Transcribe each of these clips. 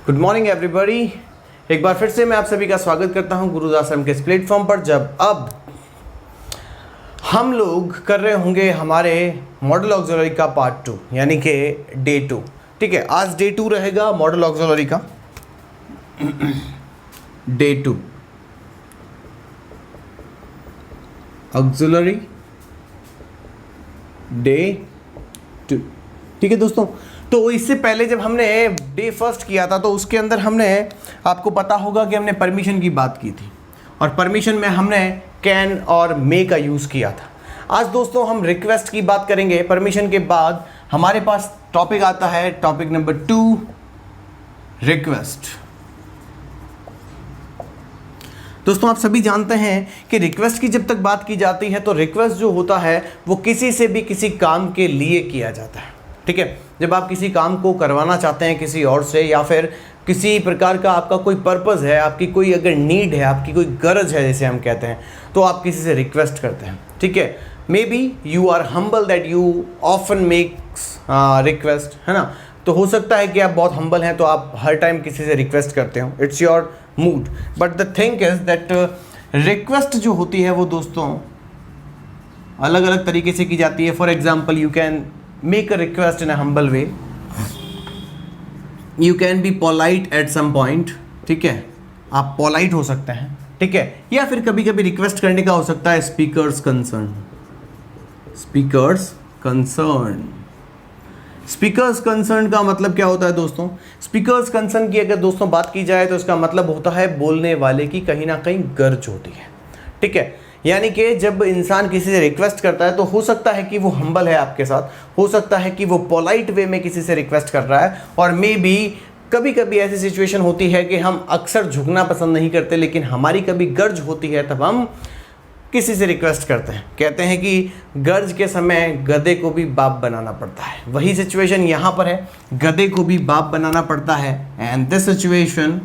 Good morning everybody. एक बार फिर से मैं आप सभी का स्वागत करता हूं गुरुज आश्रम के इस प्लेटफॉर्म पर, जब अब हम लोग कर रहे होंगे हमारे मॉडल ऑक्सिलरी का पार्ट 2 यानी कि डे 2। ठीक है, आज डे 2 रहेगा मॉडल ऑक्सिलरी का डे 2 ऑक्सिलरी डे 2। ठीक है दोस्तों, तो इससे पहले जब हमने डे फर्स्ट किया था तो उसके अंदर हमने, आपको पता होगा कि हमने परमिशन की बात की थी और परमिशन में हमने कैन और मे का यूज़ किया था। आज दोस्तों हम रिक्वेस्ट की बात करेंगे। परमिशन के बाद हमारे पास टॉपिक आता है, टॉपिक नंबर 2 रिक्वेस्ट। दोस्तों आप सभी जानते हैं कि रिक्वेस्ट की जब तक बात की जाती है तो रिक्वेस्ट जो होता है वो किसी से भी किसी काम के लिए किया जाता है। ठीक है, जब आप किसी काम को करवाना चाहते हैं किसी और से, या फिर किसी प्रकार का आपका कोई पर्पस है, आपकी कोई अगर नीड है, आपकी कोई गरज है जैसे हम कहते हैं, तो आप किसी से रिक्वेस्ट करते हैं। ठीक है, maybe you are humble that you often makes request, है ना। तो हो सकता है कि आप बहुत हम्बल हैं तो आप हर टाइम किसी से रिक्वेस्ट करते हो, it's your mood. But the thing is that request जो होती है वो दोस्तों अलग अलग तरीके से की जाती है। For example, you can make a request in a humble way, you can be polite at some point। ठीक है, आप polite हो सकते हैं। ठीक है, या फिर कभी कभी रिक्वेस्ट करने का हो सकता है speakers concern. Speakers concern, speakers concern का मतलब क्या होता है दोस्तों? स्पीकर्स कंसर्न की अगर दोस्तों बात की जाए तो इसका मतलब होता है बोलने वाले की कहीं ना कहीं गर्ज होती है। ठीक है, यानी कि जब इंसान किसी से रिक्वेस्ट करता है तो हो सकता है कि वो हम्बल है आपके साथ, हो सकता है कि वो पोलाइट वे में किसी से रिक्वेस्ट कर रहा है, और मे बी कभी कभी ऐसी सिचुएशन होती है कि हम अक्सर झुकना पसंद नहीं करते, लेकिन हमारी कभी गर्ज होती है तब हम किसी से रिक्वेस्ट करते हैं। कहते हैं कि गर्ज के समय गधे को भी बाप बनाना पड़ता है। वही सिचुएशन यहाँ पर है, गधे को भी बाप बनाना पड़ता है, and this situation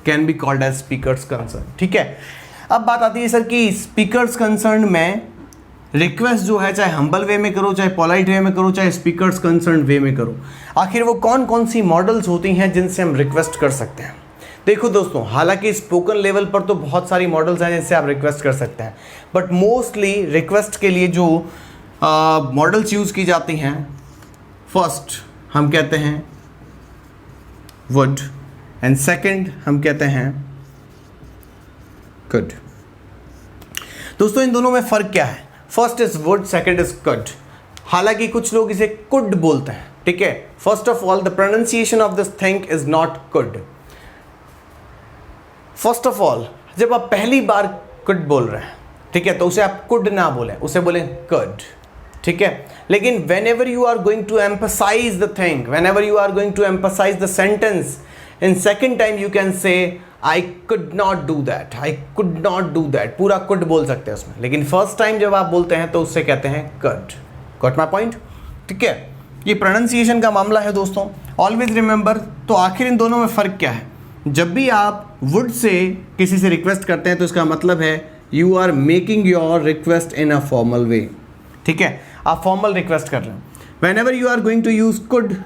can be called as speaker's concern. ठीक है, अब बात आती है सर कि स्पीकर्स कंसर्न में रिक्वेस्ट जो है चाहे हम्बल वे में करो, चाहे पोलाइट वे में करो, चाहे स्पीकर्स कंसर्न वे में करो, आखिर वो कौन कौन सी मॉडल्स होती हैं जिनसे हम रिक्वेस्ट कर सकते हैं? देखो दोस्तों, हालांकि स्पोकन लेवल पर तो बहुत सारी मॉडल्स हैं जिनसे आप रिक्वेस्ट कर सकते हैं, बट मोस्टली रिक्वेस्ट के लिए जो मॉडल्स यूज़ की जाती हैं, फर्स्ट हम कहते हैं वुड, एंड सेकेंड हम कहते हैं कुड। दोस्तों इन दोनों में फ़र्क क्या है? First is would, second is could. हालांकि कुछ लोग इसे कुड बोलते हैं। ठीक है, first of all the pronunciation of this thing is not could. First of all जब आप पहली बार कुड बोल रहे हैं, ठीक है, तो उसे आप कुड ना बोलें, उसे बोलें कुड। ठीक है, लेकिन whenever you are going to emphasise the thing, whenever you are going to emphasise the sentence, in second time you can say I could not do that, I could not do that, पूरा could बोल सकते हैं उसमें, लेकिन first time जब आप बोलते हैं तो उससे कहते हैं could। Got my point? ठीक है, ये प्रोनाउंसिएशन का मामला है दोस्तों, ऑलवेज रिमेंबर। तो आखिर इन दोनों में फ़र्क क्या है? जब भी आप वुड से किसी से रिक्वेस्ट करते हैं तो इसका मतलब है you are making your request in a formal way. ठीक है, आप फॉर्मल रिक्वेस्ट कर रहे हैं। Whenever you are going to use could,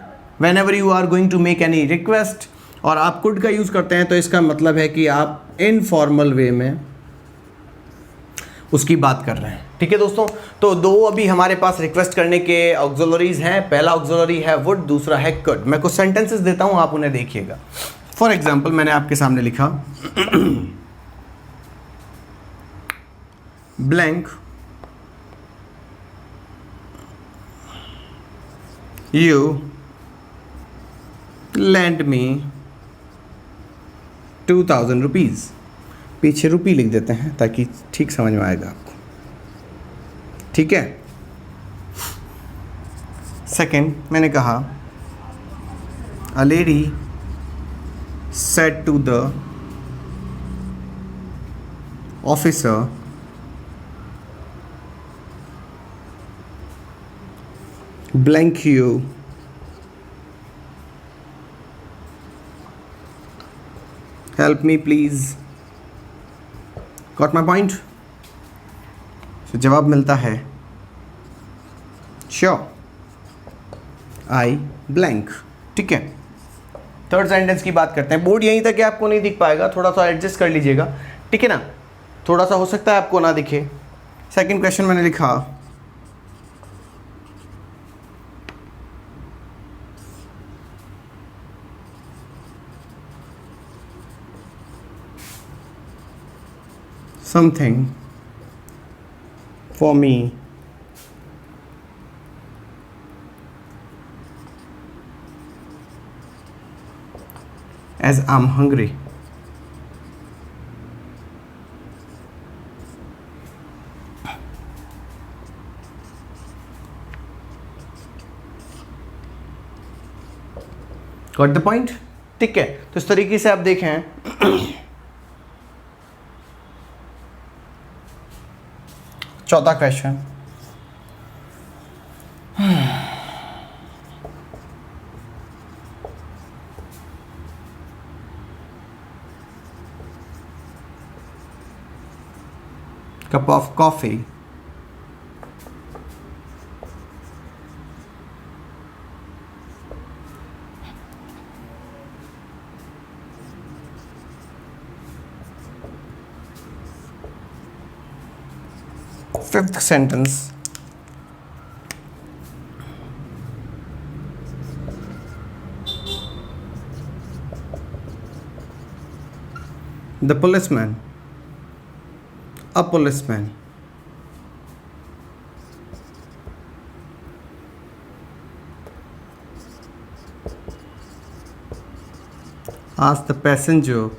whenever you are going to make any request, और आप कुड का यूज़ करते हैं तो इसका मतलब है कि आप इनफॉर्मल वे में उसकी बात कर रहे हैं। ठीक है दोस्तों, तो दो अभी हमारे पास रिक्वेस्ट करने के ऑक्सिलरीज हैं। पहला ऑक्सिलरी है वुड, दूसरा है कुड। मैं कुछ सेंटेंसेस देता हूं, आप उन्हें देखिएगा। फॉर एग्जाम्पल मैंने आपके सामने लिखा blank you land me 2000 rupees. पीछे रुपी लिख देते हैं ताकि ठीक समझ में आएगा आपको। ठीक है, सेकंड मैंने कहा a lady said to the officer blank you help me please। Got my point? तो जवाब मिलता है sure I blank। ठीक है, थर्ड सेंटेंस की बात करते हैं। बोर्ड यहीं तक आपको नहीं दिख पाएगा, थोड़ा सा एडजस्ट कर लीजिएगा, ठीक है ना, थोड़ा सा हो सकता है आपको ना दिखे। सेकंड क्वेश्चन मैंने लिखा something for me as I'm hungry. Got the point? ठीक है, तो इस तरीके से आप देखें चौथा question, cup of coffee, fifth sentence, the policeman, a policeman asked the passenger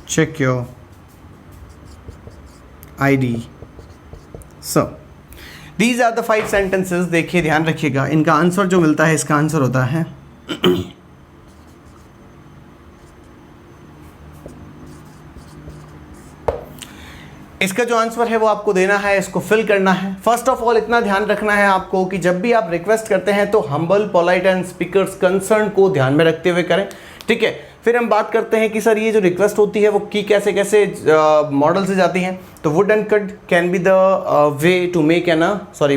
check your ID. So these are the 5 sentences. देखिए ध्यान रखिएगा, इनका आंसर जो मिलता है इसका आंसर होता है इसका जो आंसर है वो आपको देना है, इसको फिल करना है। फर्स्ट ऑफ ऑल इतना ध्यान रखना है आपको कि जब भी आप रिक्वेस्ट करते हैं तो humble, polite and speakers concern को ध्यान में रखते हुए करें, ठीक है। फिर हम बात करते हैं कि सर ये जो रिक्वेस्ट होती है वो की कैसे कैसे मॉडल से जाती हैं। तो would and could can be the way to make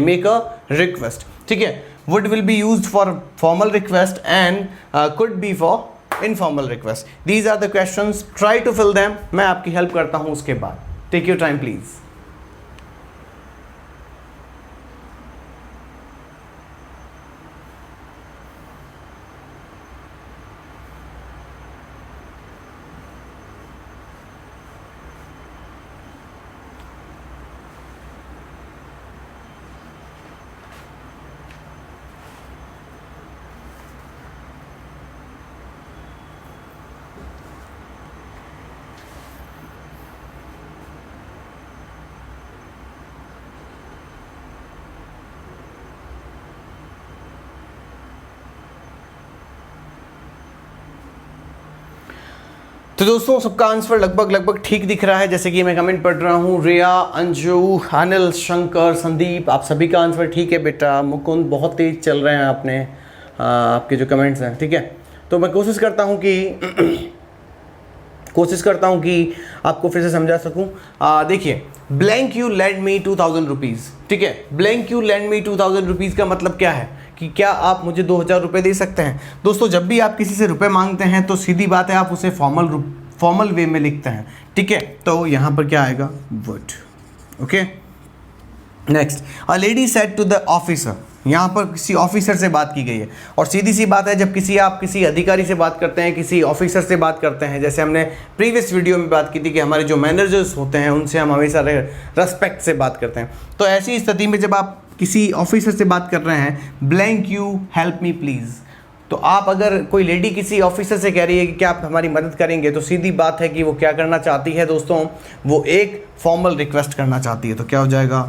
make a request, ठीक है। Would will be used for formal request and could be for informal request. These are the questions, try to fill them. मैं आपकी help करता हूँ उसके बाद। Take your time please. तो दोस्तों सबका आंसर लगभग ठीक दिख रहा है, जैसे कि मैं कमेंट पढ़ रहा हूँ। रिया, अंजू, अनिल, शंकर, संदीप, आप सभी का आंसर ठीक है बेटा। मुकुंद, बहुत तेज चल रहे हैं आपने, आपके जो कमेंट्स हैं, ठीक है। तो मैं कोशिश करता हूँ कि आपको फिर से समझा सकूँ। देखिए, blank you land me 2000 rupees, ठीक है। Blank you land me 2000 rupees का मतलब क्या है कि क्या आप मुझे 2000 रुपये दे सकते हैं। दोस्तों जब भी आप किसी से रुपए मांगते हैं तो सीधी बात है आप उसे फॉर्मल वे में लिखते हैं, ठीक है। तो यहाँ पर क्या आएगा, would, okay. Next, a lady said to the officer, यहाँ पर किसी ऑफिसर से बात की गई है। और सीधी सी बात है, जब आप किसी अधिकारी से बात करते हैं, किसी ऑफिसर से बात करते हैं, जैसे हमने प्रीवियस वीडियो में बात की थी कि हमारे जो मैनेजर्स होते हैं उनसे हम हमेशा रेस्पेक्ट से बात करते हैं। तो ऐसी स्थिति में जब आप किसी ऑफिसर से बात कर रहे हैं, blank you help me please, तो आप अगर कोई लेडी किसी ऑफिसर से कह रही है कि क्या आप हमारी मदद करेंगे, तो सीधी बात है कि वो क्या करना चाहती है दोस्तों, वो एक फॉर्मल रिक्वेस्ट करना चाहती है। तो क्या हो जाएगा,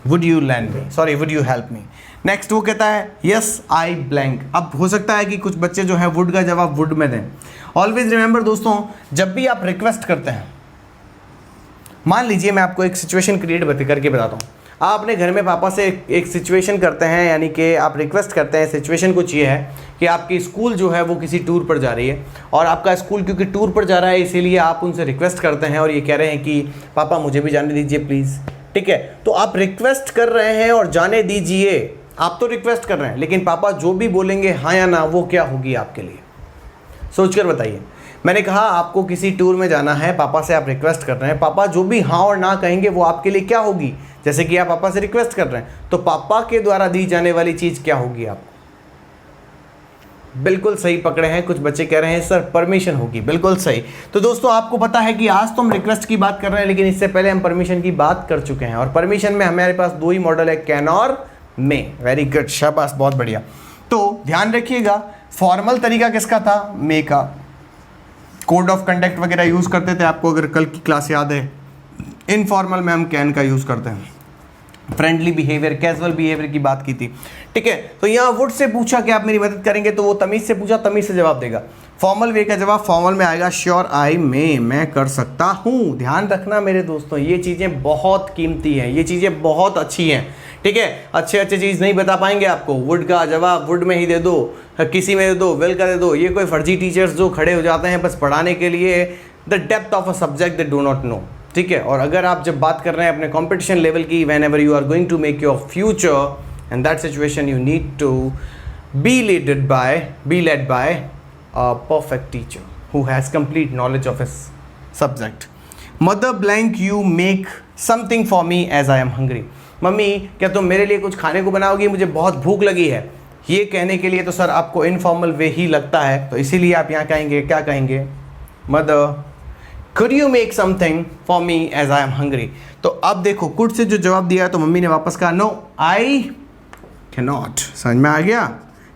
would you land me, sorry would you help me. Next वो कहता है यस आई ब्लैंक। अब हो सकता है कि कुछ बच्चे जो है वुड का जवाब वुड में दें। ऑलवेज रिमेंबर दोस्तों, जब भी आप रिक्वेस्ट करते हैं, मान लीजिए मैं आपको एक सिचुएशन क्रिएट करके बताता हूँ। आप अपने घर में पापा से एक सिचुएशन करते हैं, यानी कि आप रिक्वेस्ट करते हैं। सिचुएशन कुछ ये है कि आपकी स्कूल जो है वो किसी टूर पर जा रही है, और आपका स्कूल क्योंकि टूर पर जा रहा है इसीलिए आप उनसे रिक्वेस्ट करते हैं और ये कह रहे हैं कि पापा मुझे भी जाने दीजिए प्लीज़। ठीक है, तो आप रिक्वेस्ट कर रहे हैं और जाने दीजिए, आप तो रिक्वेस्ट कर रहे हैं, लेकिन पापा जो भी बोलेंगे हाँ या ना वो क्या होगी आपके लिए, सोचकर बताइए। मैंने कहा आपको किसी टूर में जाना है, पापा से आप रिक्वेस्ट कर रहे हैं, पापा जो भी हाँ और ना कहेंगे वो आपके लिए क्या होगी। जैसे कि आप पापा से रिक्वेस्ट कर रहे हैं तो पापा के द्वारा दी जाने वाली चीज़ क्या होगी आपको। बिल्कुल सही पकड़े हैं। कुछ बच्चे कह रहे हैं सर परमिशन होगी, बिल्कुल सही। तो दोस्तों आपको पता है कि आज तो हम रिक्वेस्ट की बात कर रहे हैं, लेकिन इससे पहले हम परमिशन की बात कर चुके हैं, और परमिशन में हमारे पास दो ही मॉडल है, कैन और मे। वेरी गुड, शाबाश, बहुत बढ़िया। तो ध्यान रखिएगा फॉर्मल तरीका किसका था, मे का। कोड ऑफ कंडक्ट वगैरह यूज करते थे, आपको अगर कल की क्लास याद है। इनफॉर्मल में हम कैन का यूज करते हैं। फ्रेंडली बिहेवियर, कैजुअल बिहेवियर की बात की थी। ठीक है, तो यहाँ वुड से पूछा कि आप मेरी मदद करेंगे, तो वो तमीज से पूछा, तमीज से जवाब देगा। फॉर्मल वे का जवाब फॉर्मल में आएगा श्योर आई मे, मैं कर सकता हूँ। ध्यान रखना मेरे दोस्तों, ये चीज़ें बहुत कीमती हैं, ये चीज़ें बहुत अच्छी हैं। ठीक है, अच्छे अच्छे चीज़ नहीं बता पाएंगे आपको, वुड का जवाब वुड में ही दे दो, किसी में दे दो, वेल का दे दो। ये कोई फर्जी टीचर्स जो खड़े हो जाते हैं बस पढ़ाने के लिए, the depth of a subject they do not know. ठीक है, और अगर आप जब बात कर रहे हैं अपने कंपटीशन लेवल की, whenever you are going to make your future, and that situation you need to be led by a perfect teacher who has complete knowledge of his subject. Mother blank you make something for me as I am hungry. Mummy क्या तुम मेरे लिए कुछ खाने को बनाओगी, मुझे बहुत भूख लगी है। ये कहने के लिए तो सर आपको इनफॉर्मल वे ही लगता है, तो इसीलिए आप यहाँ कहेंगे, क्या कहेंगे, mother could you make something for me as I am hungry। तो अब देखो could से जो जवाब दिया है तो मम्मी ने वापस कहा no I cannot। समझ में आ गया।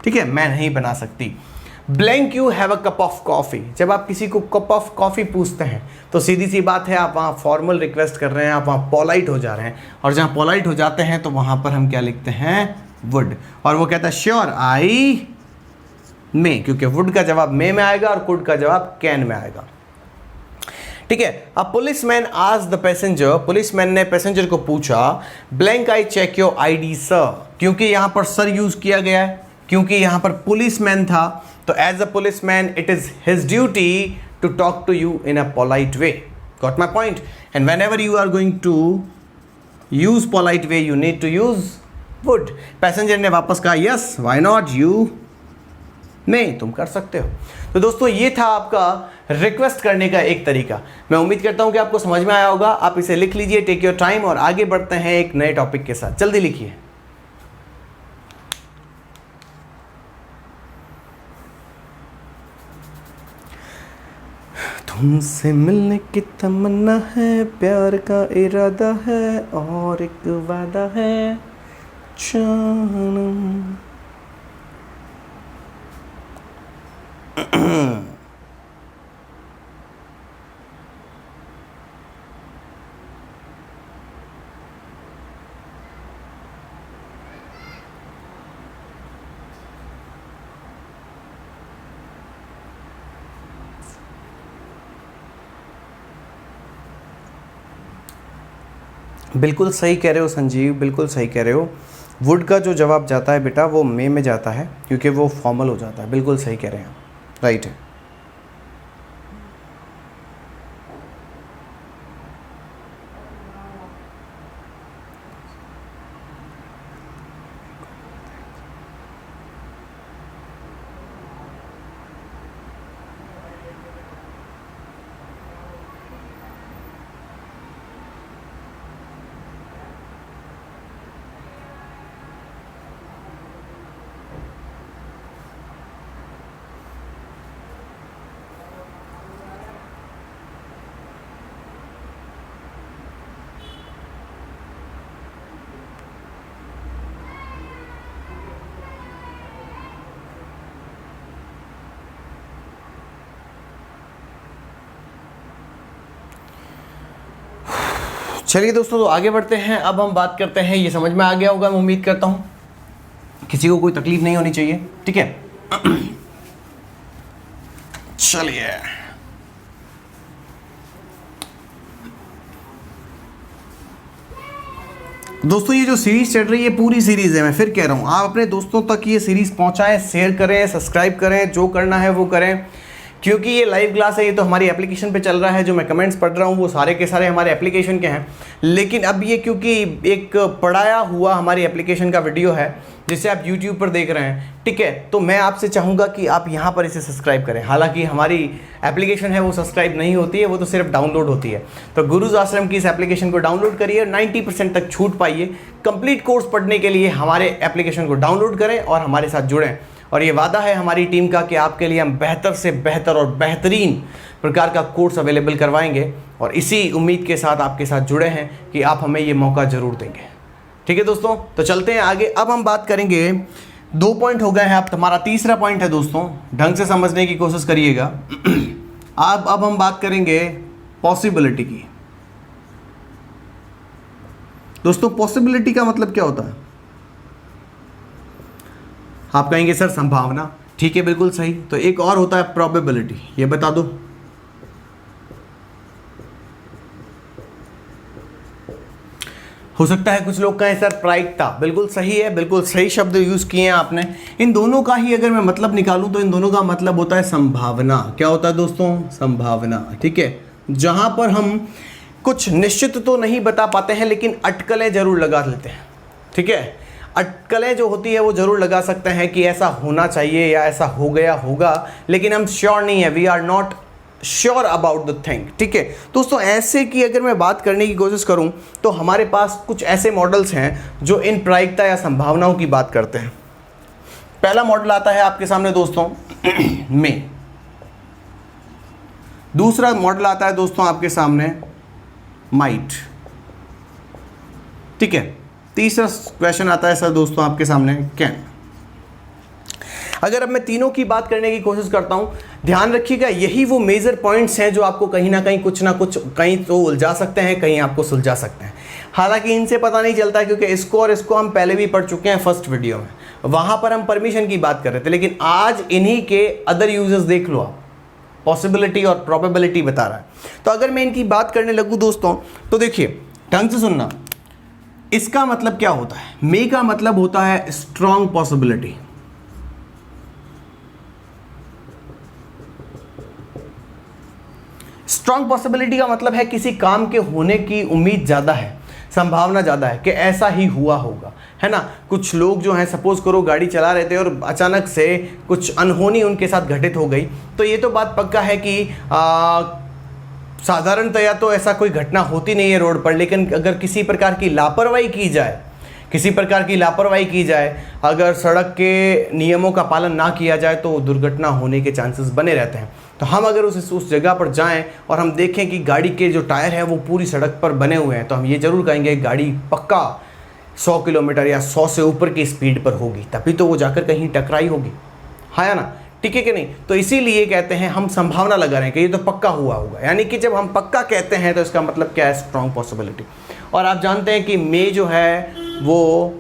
ठीक है, मैं नहीं बना सकती। Blank you have a cup of coffee. जब आप किसी को कप ऑफ कॉफ़ी पूछते हैं तो सीधी सी बात है, आप वहाँ फॉर्मल रिक्वेस्ट कर रहे हैं, आप वहाँ पोलाइट हो जा रहे हैं, और जहाँ पोलाइट हो जाते हैं तो वहाँ पर हम क्या लिखते हैं, वुड। और वो कहता है श्योर आई मे, क्योंकि वुड का जवाब मे में आएगा और कुड का जवाब कैन में आएगा। ठीक है, अब पुलिसमैन आज द पैसेंजर, पुलिसमैन ने पैसेंजर को पूछा blank I check your ID sir. क्योंकि यहां पर सर यूज किया गया है, क्योंकि यहां पर पुलिसमैन था, तो as a policeman it is his duty to talk to you in a polite way. Got my point. And whenever you are going to use polite way you need to use would. Passenger ने वापस कहा yes why not, you नहीं, तुम कर सकते हो। तो दोस्तों ये था आपका रिक्वेस्ट करने का एक तरीका। मैं उम्मीद करता हूं कि आपको समझ में आया होगा। आप इसे लिख लीजिए, टेक योर टाइम, और आगे बढ़ते हैं एक नए टॉपिक के साथ। जल्दी लिखिए। तुमसे मिलने की तमन्ना है, प्यार का इरादा है, और एक वादा है जानम। बिल्कुल सही कह रहे हो संजीव, बिल्कुल सही कह रहे हो। वुड का जो जवाब जाता है बेटा वो मे में जाता है, क्योंकि वो फॉर्मल हो जाता है। बिल्कुल सही कह रहे हैं, राइट है। चलिए दोस्तों, तो आगे बढ़ते हैं। अब हम बात करते हैं, ये समझ में आ गया होगा मैं उम्मीद करता हूँ, किसी को कोई तकलीफ नहीं होनी चाहिए। ठीक है, चलिए दोस्तों ये जो सीरीज़ चल रही है पूरी सीरीज़ है, मैं फिर कह रहा हूँ, आप अपने दोस्तों तक ये सीरीज़ पहुँचाएं, शेयर करें, सब्सक्राइब करें, जो करना है वो करें, क्योंकि ये लाइव क्लास है, ये तो हमारी एप्लीकेशन पे चल रहा है। जो मैं कमेंट्स पढ़ रहा हूँ वो सारे के सारे हमारे एप्लीकेशन के हैं, लेकिन अब ये क्योंकि एक पढ़ाया हुआ हमारी एप्लीकेशन का वीडियो है जिसे आप YouTube पर देख रहे हैं, ठीक है, तो मैं आपसे चाहूँगा कि आप यहाँ पर इसे सब्सक्राइब करें। हालांकि हमारी एप्लीकेशन है वो सब्सक्राइब नहीं होती है, वो तो सिर्फ डाउनलोड होती है। तो गुरुज आश्रम की इस एप्लीकेशन को डाउनलोड करिए, 90% तक छूट पाइए। कंप्लीट कोर्स पढ़ने के लिए हमारे एप्लीकेशन को डाउनलोड करें और हमारे साथ जुड़ें। और ये वादा है हमारी टीम का कि आपके लिए हम बेहतर से बेहतर और बेहतरीन प्रकार का कोर्स अवेलेबल करवाएंगे, और इसी उम्मीद के साथ आपके साथ जुड़े हैं कि आप हमें ये मौका ज़रूर देंगे। ठीक है दोस्तों, तो चलते हैं आगे। अब हम बात करेंगे, 2 पॉइंट हो गए हैं, अब हमारा तीसरा पॉइंट है दोस्तों, ढंग से समझने की कोशिश करिएगा। अब हम बात करेंगे पॉसिबिलिटी की। दोस्तों पॉसिबिलिटी का मतलब क्या होता है? आप कहेंगे सर संभावना, ठीक है बिल्कुल सही। तो एक और होता है प्रोबेबिलिटी, ये बता दो। हो सकता है कुछ लोग कहें सर प्रायिकता, बिल्कुल सही है, बिल्कुल सही शब्द यूज़ किए हैं आपने। इन दोनों का ही अगर मैं मतलब निकालूं तो इन दोनों का मतलब होता है संभावना। क्या होता है दोस्तों? संभावना, ठीक है। जहां पर हम कुछ निश्चित तो नहीं बता पाते हैं, लेकिन अटकलें जरूर लगा लेते हैं, ठीक है। अटकलें जो होती है वो जरूर लगा सकते हैं कि ऐसा होना चाहिए या ऐसा हो गया होगा, लेकिन हम श्योर नहीं है, we are not sure about the thing, ठीक है दोस्तों। ऐसे की अगर मैं बात करने की कोशिश करूं तो हमारे पास कुछ ऐसे मॉडल्स हैं जो इन प्रायिकता या संभावनाओं की बात करते हैं। पहला मॉडल आता है आपके सामने दोस्तों में, दूसरा मॉडल आता है दोस्तों आपके सामने माइट, ठीक है। तीसरा क्वेश्चन आता है सर दोस्तों आपके सामने कैन। अगर अब मैं तीनों की बात करने की कोशिश करता हूं, ध्यान रखिएगा यही वो मेजर पॉइंट्स हैं जो आपको कहीं ना कुछ कहीं तो उलझा सकते हैं, कहीं आपको सुलझा सकते हैं। हालांकि इनसे पता नहीं चलता, क्योंकि इसको और इसको हम पहले भी पढ़ चुके हैं फर्स्ट वीडियो में, वहां पर हम परमिशन की बात कर रहे थे। लेकिन आज इन्हीं के अदर यूजेस देख लो आप, पॉसिबिलिटी और प्रोबेबिलिटी बता रहा है। तो अगर मैं इनकी बात करने लगूं दोस्तों, तो देखिए ढंग से सुनना, इसका मतलब क्या होता है? मे का मतलब होता है स्ट्रॉन्ग पॉसिबिलिटी, स्ट्रॉन्ग पॉसिबिलिटी का मतलब है किसी काम के होने की उम्मीद ज़्यादा है, संभावना ज़्यादा है कि ऐसा ही हुआ होगा, है ना। कुछ लोग जो हैं, सपोज करो गाड़ी चला रहे थे और अचानक से कुछ अनहोनी उनके साथ घटित हो गई, तो ये तो बात पक्का है कि साधारणतया तो ऐसा कोई घटना होती नहीं है रोड पर, लेकिन अगर किसी प्रकार की लापरवाही की जाए, अगर सड़क के नियमों का पालन ना किया जाए तो दुर्घटना होने के चांसेस बने रहते हैं। तो हम अगर उस जगह पर जाएं और हम देखें कि गाड़ी के जो टायर हैं वो पूरी सड़क पर बने हुए हैं, तो हम ये ज़रूर कहेंगे गाड़ी पक्का 100 किलोमीटर या 100 से ऊपर की स्पीड पर होगी, तभी तो वो जाकर कहीं टकराई होगी, हाँ या ना, ठीक है कि नहीं। तो इसीलिए कहते हैं हम संभावना लगा रहे हैं कि ये तो पक्का हुआ होगा, यानी कि जब हम पक्का कहते हैं तो इसका मतलब क्या है? Strong possibility. और आप जानते हैं कि मे जो है वो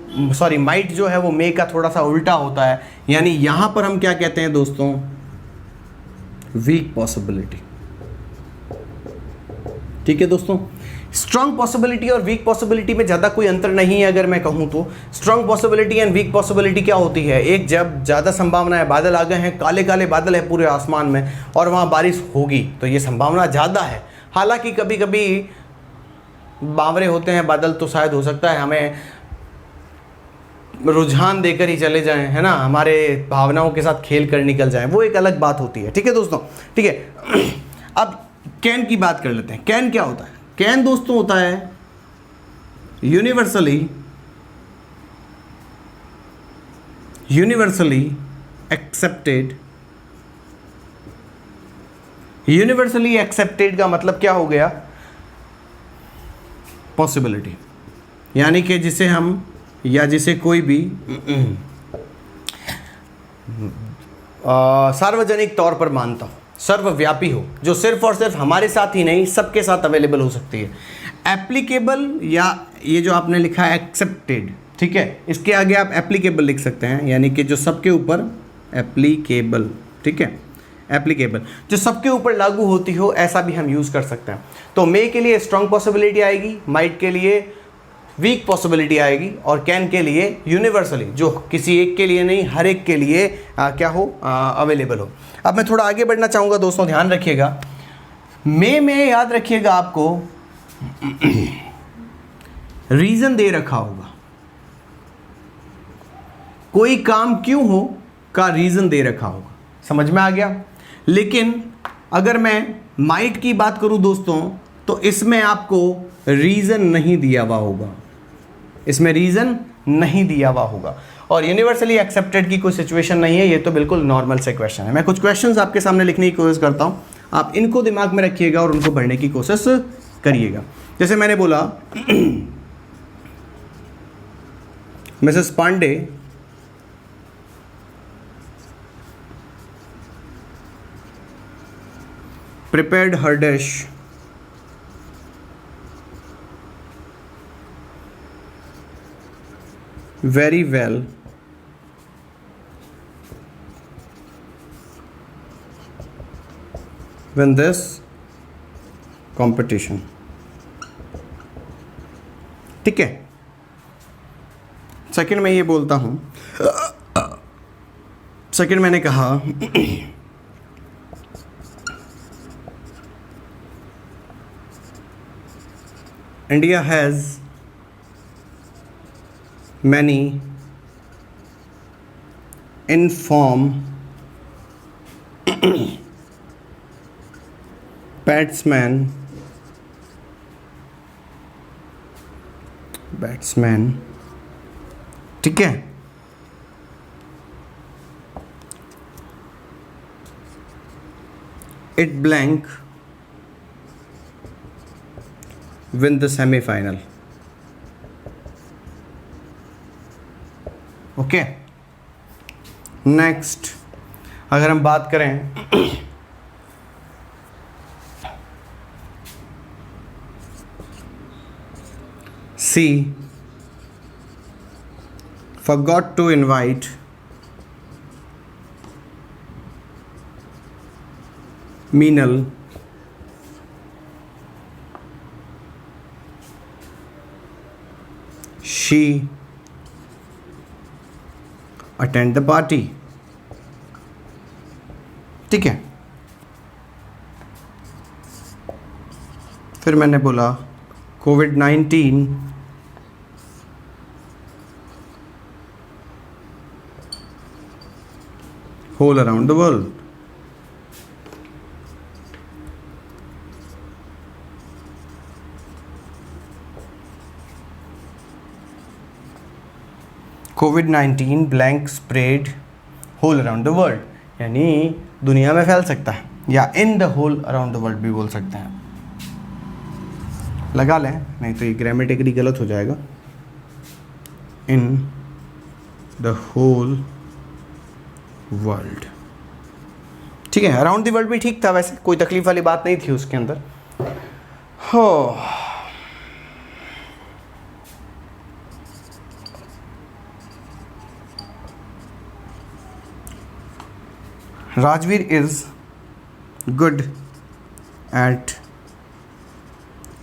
माइट जो है वो मे का थोड़ा सा उल्टा होता है, यानी यहां पर हम क्या कहते हैं दोस्तों? वीक पॉसिबिलिटी, ठीक है दोस्तों। स्ट्रॉन्ग पॉसिबिलिटी और वीक पॉसिबिलिटी में ज़्यादा कोई अंतर नहीं है। अगर मैं कहूँ तो strong possibility and weak possibility क्या होती है? एक, जब ज़्यादा संभावना है, बादल आ गए हैं, काले काले बादल है पूरे आसमान में और वहाँ बारिश होगी, तो ये संभावना ज़्यादा है। हालांकि कभी कभी बावरे होते हैं बादल, तो शायद हो सकता है हमें रुझान देकर ही चले जाएं, है ना, हमारे भावनाओं के साथ खेल कर निकल जाएं, वो एक अलग बात होती है, ठीक है दोस्तों, ठीक है। अब कैन की बात कर लेते हैं। कैन क्या होता है? कैन दोस्तों होता है यूनिवर्सली एक्सेप्टेड का मतलब क्या हो गया? पॉसिबिलिटी, यानी कि जिसे हम या जिसे कोई भी सार्वजनिक तौर पर मानता हो, सर्वव्यापी हो, जो सिर्फ और सिर्फ हमारे साथ ही नहीं सबके साथ अवेलेबल हो सकती है। एप्लीकेबल, या ये जो आपने लिखा है एक्सेप्टेड, ठीक है, इसके आगे आप एप्लीकेबल लिख सकते हैं, यानी कि जो सबके ऊपर एप्लीकेबल, ठीक है, एप्लीकेबल जो सबके ऊपर लागू होती हो, ऐसा भी हम यूज़ कर सकते हैं। तो मे के लिए स्ट्रॉन्ग पॉसिबिलिटी आएगी, माइट के लिए वीक पॉसिबिलिटी आएगी, और कैन के लिए यूनिवर्सली, जो किसी एक के लिए नहीं, हर एक के लिए क्या हो, अवेलेबल हो। अब मैं थोड़ा आगे बढ़ना चाहूँगा दोस्तों, ध्यान रखिएगा। मे में याद रखिएगा आपको रीज़न दे रखा होगा, कोई काम क्यों हो का रीज़न दे रखा होगा, समझ में आ गया। लेकिन अगर मैं माइट की बात करूं दोस्तों, तो इसमें आपको रीज़न नहीं दिया हुआ होगा, इसमें रीज़न नहीं दिया हुआ होगा, और यूनिवर्सली एक्सेप्टेड की कोई सिचुएशन नहीं है, ये तो बिल्कुल नॉर्मल से क्वेश्चन है। मैं कुछ क्वेश्चंस आपके सामने लिखने की कोशिश करता हूँ, आप इनको दिमाग में रखिएगा और उनको पढ़ने की कोशिश करिएगा। जैसे मैंने बोला Mrs Pandey prepared her dish very well when this competition। ठीक है, सेकंड मैं ये बोलता हूं, सेकंड मैंने कहा India has many inform batsmen, ठीक है। It blank win the semi-final। Okay, next अगर हम बात करें C forgot to invite Meenal she attend the party। ठीक है, फिर मैंने बोला COVID-19 whole around the world। COVID-19 blank spread whole around the world, यानी दुनिया में फैल सकता है, या in the whole around the world भी बोल सकते हैं। लगा लें, नहीं तो ये ग्रामेटिकली गलत हो जाएगा। इन द होल वर्ल्ड, ठीक है। अराउंड द वर्ल्ड भी ठीक था, वैसे कोई तकलीफ वाली बात नहीं थी उसके अंदर। हो Rajveer is good at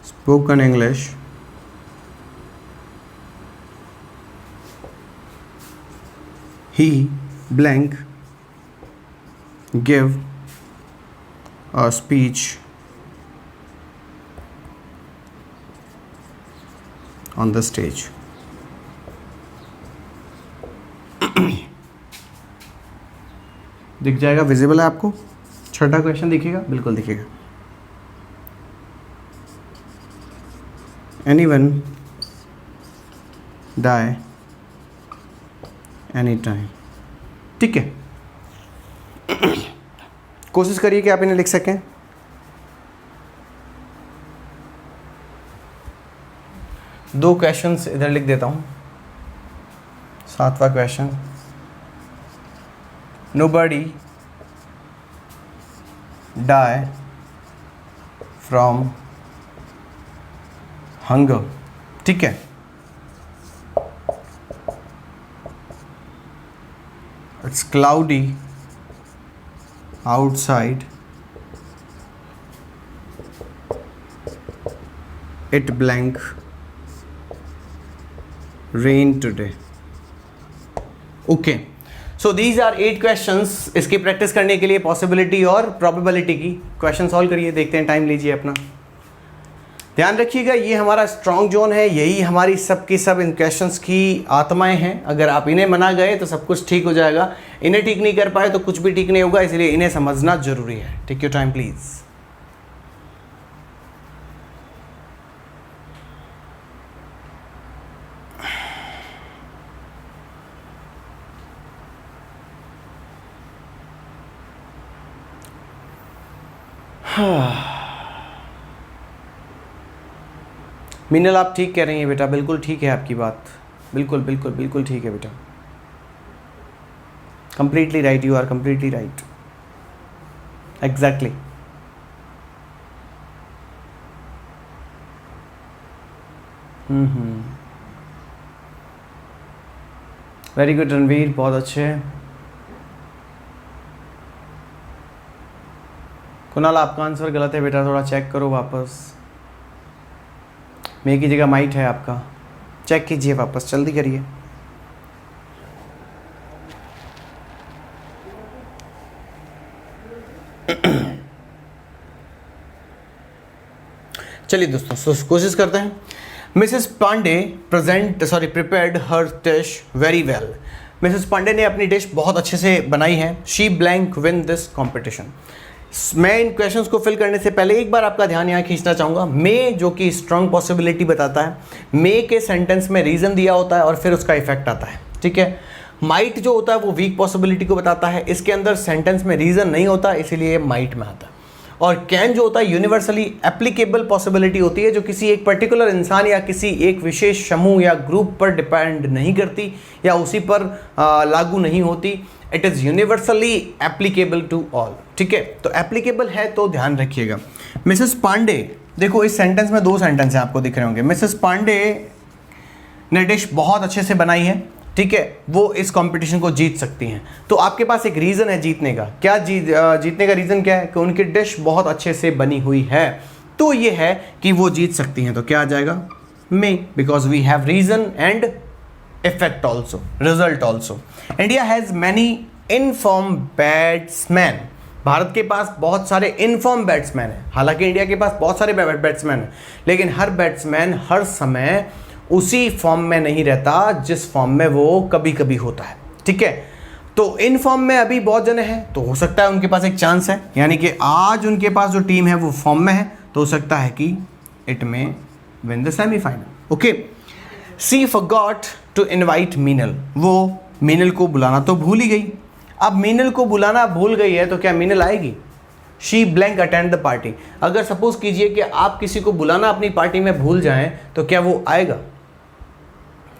spoken English he blank give a speech on the stage। दिख जाएगा, विजिबल है आपको? छठा क्वेश्चन दिखेगा, बिल्कुल दिखेगा। एनीवन डाई एनी टाइम, ठीक है। कोशिश करिए कि आप इन्हें लिख सकें। दो क्वेश्चंस इधर लिख देता हूं। सातवां question, nobody die from hunger, ठीक है। It's cloudy outside, it blank rain today. Okay, so these are 8 questions. इसकी प्रैक्टिस करने के लिए पॉसिबिलिटी और प्रोबेबिलिटी की क्वेश्चन सॉल्व करिए, देखते हैं, टाइम लीजिए अपना। ध्यान रखिएगा, ये हमारा स्ट्रॉन्ग जोन है, यही हमारी सब की सब इन क्वेश्चंस की आत्माएं हैं। अगर आप इन्हें मना गए तो सब कुछ ठीक हो जाएगा, इन्हें ठीक नहीं कर पाए तो कुछ भी ठीक नहीं होगा, इसलिए इन्हें समझना जरूरी है। Take your time please. Meenal, आप ठीक कह रही हैं बेटा, बिल्कुल ठीक है आपकी बात, बिल्कुल बिल्कुल बिल्कुल ठीक है बेटा, completely right, you are completely right, exactly. Very good Ranveer, बहुत अच्छे। कुणाल, आपका आंसर गलत है बेटा, थोड़ा चेक करो वापस। मे की जगह माइट है आपका, चेक कीजिए वापस, जल्दी करिए। चलिए दोस्तों, कोशिश करते हैं। Mrs Pandey prepared her dish very well. Mrs Pandey ने अपनी डिश बहुत अच्छे से बनाई है। She blank win this competition. मैं इन क्वेश्चंस को फिल करने से पहले एक बार आपका ध्यान यहाँ खींचना चाहूँगा। मे जो कि स्ट्रॉन्ग पॉसिबिलिटी बताता है, मे के सेंटेंस में रीज़न दिया होता है और फिर उसका इफेक्ट आता है, ठीक है। माइट जो होता है वो वीक पॉसिबिलिटी को बताता है, इसके अंदर सेंटेंस में रीज़न नहीं होता, इसीलिए माइट में आता है। और कैन जो होता है यूनिवर्सली एप्लीकेबल पॉसिबिलिटी होती है, जो किसी एक पर्टिकुलर इंसान या किसी एक विशेष समूह या ग्रुप पर डिपेंड नहीं करती या उसी पर लागू नहीं होती। It is universally applicable to all, ठीक है। तो एप्लीकेबल है तो ध्यान रखिएगा। मिसेस पांडे, देखो इस सेंटेंस में 2 सेंटेंस हैं, आपको दिख रहे होंगे। मिसेस पांडे ने डिश बहुत अच्छे से बनाई है, ठीक है, वो इस कंपटीशन को जीत सकती हैं। तो आपके पास एक रीज़न है जीतने का। क्या जीतने का रीज़न क्या है? कि उनकी डिश बहुत अच्छे से बनी हुई है, तो ये है कि वो जीत सकती हैं। तो क्या आ जाएगा? May, because we have reason and effect also, result also. India has many informed batsmen. Bharat के पास बहुत सारे इनफॉर्म बैट्समैन हैं। हालांकि इंडिया के पास बहुत सारे बैट्समैन हैं, लेकिन हर बैट्समैन हर समय उसी फॉर्म में नहीं रहता जिस फॉर्म में वो कभी कभी होता है, ठीक है। तो इन फॉर्म में अभी बहुत जने हैं, तो हो सकता है उनके पास एक चांस है, यानी कि आज उनके पास जो टीम है वो फॉर्म में है, तो हो सकता है कि it may win the semifinal. Okay, she forgot to invite Meenal. वो मीनल को बुलाना तो भूल ही गई। अब मीनल को बुलाना भूल गई है तो क्या मीनल आएगी? She blank attend the party. अगर सपोज कीजिए कि आप किसी को बुलाना अपनी पार्टी में भूल जाएं, तो क्या वो आएगा?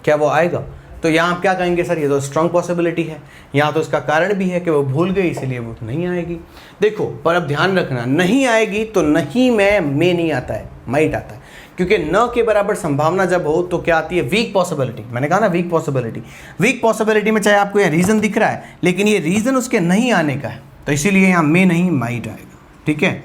क्या वो आएगा? तो यहाँ आप क्या कहेंगे? सर ये तो स्ट्रॉन्ग पॉसिबिलिटी है। यहाँ तो इसका कारण भी है कि वो भूल गई, इसलिए वो तो नहीं आएगी। देखो, पर अब ध्यान रखना, नहीं आएगी तो नहीं में नहीं आता है, माइट आता है। क्योंकि न के बराबर संभावना जब हो तो क्या आती है? Weak possibility. मैंने कहा ना वीक पॉसिबिलिटी। वीक पॉसिबिलिटी में चाहे आपको ये रीज़न दिख रहा है, लेकिन ये रीज़न उसके नहीं आने का है, तो इसीलिए यहाँ में नहीं माइट आएगा, ठीक है।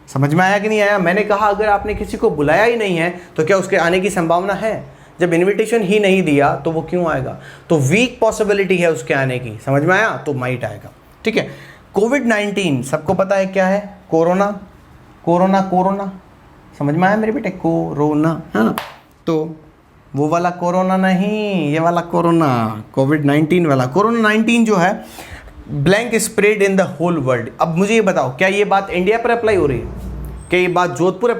समझ में आया कि नहीं आया? मैंने कहा अगर आपने किसी को बुलाया ही नहीं है तो क्या उसके आने की संभावना है? जब इन्विटेशन ही नहीं दिया तो वो क्यों आएगा? तो वीक पॉसिबिलिटी है उसके आने की। समझ में आया? तो माइट आएगा, ठीक है। कोविड-19 सबको पता है क्या है? कोरोना। कोरोना कोरोना समझ में आया मेरे बेटे? कोरोना, है ना। तो वो वाला कोरोना नहीं, ये वाला कोरोना, कोविड-19 वाला। कोरोना-19 जो है blank spread in the whole world. अब मुझे ये बताओ, क्या ये बात इंडिया पर अप्लाई हो रही है? क्या ये बात जोधपुर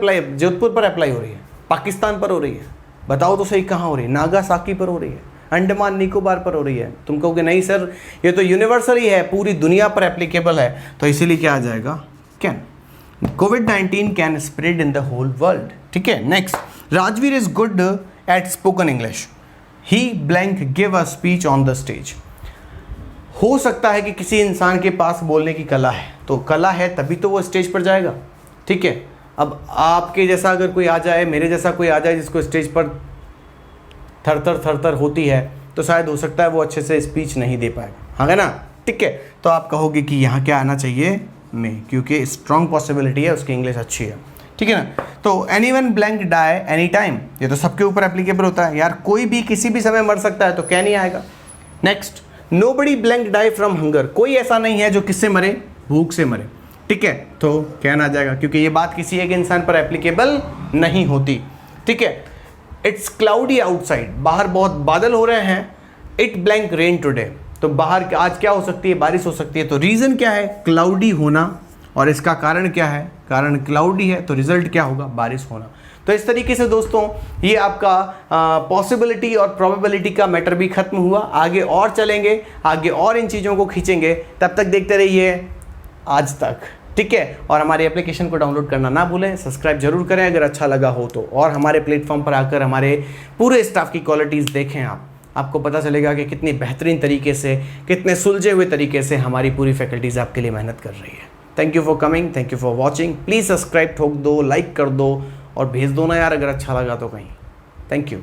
पर अप्लाई हो रही है? पाकिस्तान पर हो रही है? बताओ तो सही, कहाँ हो रही है? नागासाकी पर हो रही है? अंडमान निकोबार पर हो रही है? तुम कहोगे नहीं सर ये तो यूनिवर्सल ही है, पूरी दुनिया पर एप्लीकेबल है, तो इसीलिए क्या आ जाएगा? Can. COVID-19 can spread in the whole world, ठीक है। Next, Rajveer is good at spoken English. He blank give a speech on the stage. हो सकता है कि किसी इंसान के पास बोलने की कला है, तो कला है तभी तो वो स्टेज पर जाएगा, ठीक है। अब आपके जैसा अगर कोई आ जाए, मेरे जैसा कोई आ जाए जिसको स्टेज पर थर होती है, तो शायद हो सकता है वो अच्छे से स्पीच नहीं दे पाएगा, हाँ है ना, ठीक है। तो आप कहोगे कि यहाँ क्या आना चाहिए? में, क्योंकि स्ट्रॉन्ग पॉसिबिलिटी है, उसकी इंग्लिश अच्छी है, ठीक है ना। तो anyone blank die any time, ये तो सबके ऊपर एप्लीकेबल होता है यार, कोई भी किसी भी समय मर सकता है, तो कैन ही आएगा। Next, nobody blank die from hunger, कोई ऐसा नहीं है जो किससे मरे, भूख से मरे, ठीक है, तो कैन आ जाएगा क्योंकि ये बात किसी एक इंसान पर एप्लीकेबल नहीं होती, ठीक है। इट्स क्लाउडी आउटसाइड, बाहर बहुत बादल हो रहे हैं। इट ब्लैंक रेन टुडे, तो बाहर आज क्या हो सकती है, बारिश हो सकती है। तो रीज़न क्या है, क्लाउडी होना, और इसका कारण क्या है, कारण क्लाउडी है, तो रिजल्ट क्या होगा, बारिश होना। तो इस तरीके से दोस्तों ये आपका पॉसिबिलिटी और प्रोबेबिलिटी का मैटर भी खत्म हुआ। आगे और चलेंगे, आगे और इन चीज़ों को खींचेंगे, तब तक देखते रहिए आज तक, ठीक है। और हमारे एप्लीकेशन को डाउनलोड करना ना भूलें, सब्सक्राइब जरूर करें अगर अच्छा लगा हो तो, और हमारे प्लेटफॉर्म पर आकर हमारे पूरे स्टाफ की क्वालिटीज़ देखें आपको पता चलेगा कि कितनी बेहतरीन तरीके से, कितने सुलझे हुए तरीके से हमारी पूरी फैकल्टीज़ आपके लिए मेहनत कर रही है। Thank you for coming, thank you for watching. Please subscribe ठोक दो, लाइक कर दो और भेज दो ना यार अगर अच्छा लगा तो कहीं। Thank you.